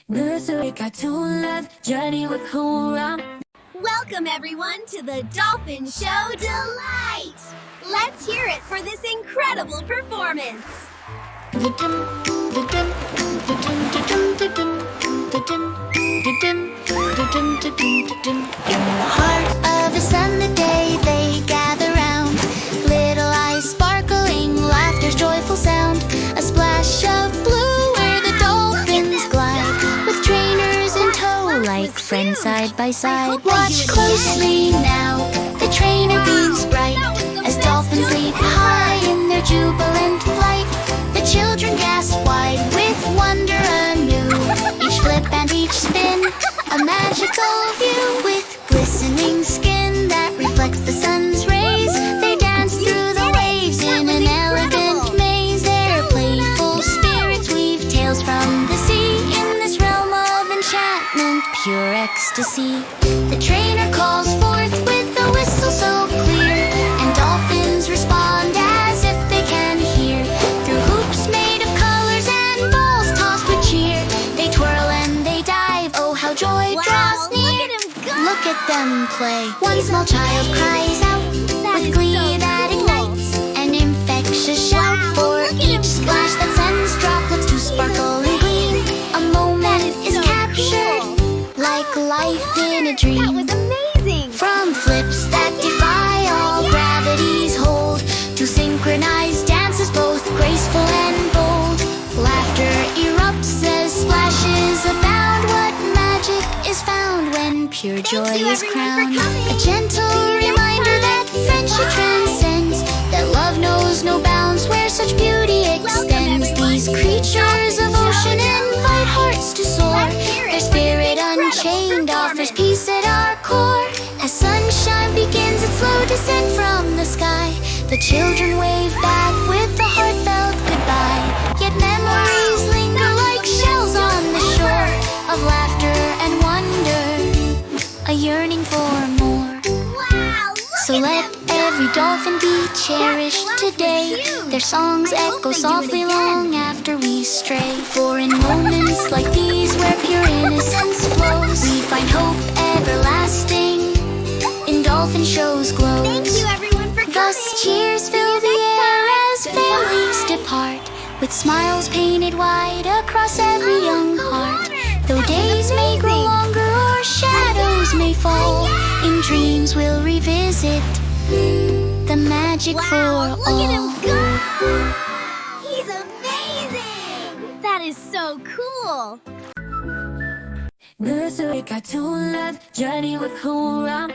Nursery cartoon love journey with Hoorah. Welcome everyone to the Dolphin Show Delight! Let's hear it for this incredible performance! In the heart of a sunlit day they gather round, little eyes sparkling, laughter's joyful sound, a splash of blue where the dolphins glide, with trainers in tow like friends side by side. Watch closely now, the trainer beams bright, as dolphins leap high in their jubilant flight. The children gasp wide with wonder anew, each flip and each spin a magical view, with glistening skin that reflects the sun's rays. They dance through the waves in an elegant maze. Their playful spirits weave tales from the sea, in this realm of enchantment, pure ecstasy. The trainer calls forth with a whistle so clear, and dolphins respond as if they can hear. Through hoops made of colors and balls tossed with cheer, they twirl and they dive, oh how joy draws near. Look at them play. One small child cries out with glee that ignites an infectious shout for each splash that sends droplets to sparkle and gleam. A moment is captured like life in a dream. That was amazing! From flips that defy all gravity's hold to synchronized dances both graceful and bold, laughter erupts as splashes abound. What magic is found when pure joy is crowned? A gentle reminder that friendship transcends, that love knows no bounds where such beauty extends. These creatures of ocean invite hearts to soar, their spirit unchained offers peace at our core. As sunshine begins its slow descent from the sky, the children wave back with a heartfelt goodbye. Yet memories linger like shells on the shore of laughter and wonder, a yearning for more. Wow! So let every dolphin be cherished today, their songs echo softly long after we stray. For in moments like these where pure innocence flows, we find hope everlasting in dolphin shows glows. Thank you everyone for coming! Thus cheers fill the air as families depart, with smiles painted wide across every young heart. Though days may grow longer or shadows may fall, in dreams we'll revisit the magic for Wow, all. look at him go! He's amazing! That is so cool! Nursery cartoon love journey with Hoorah.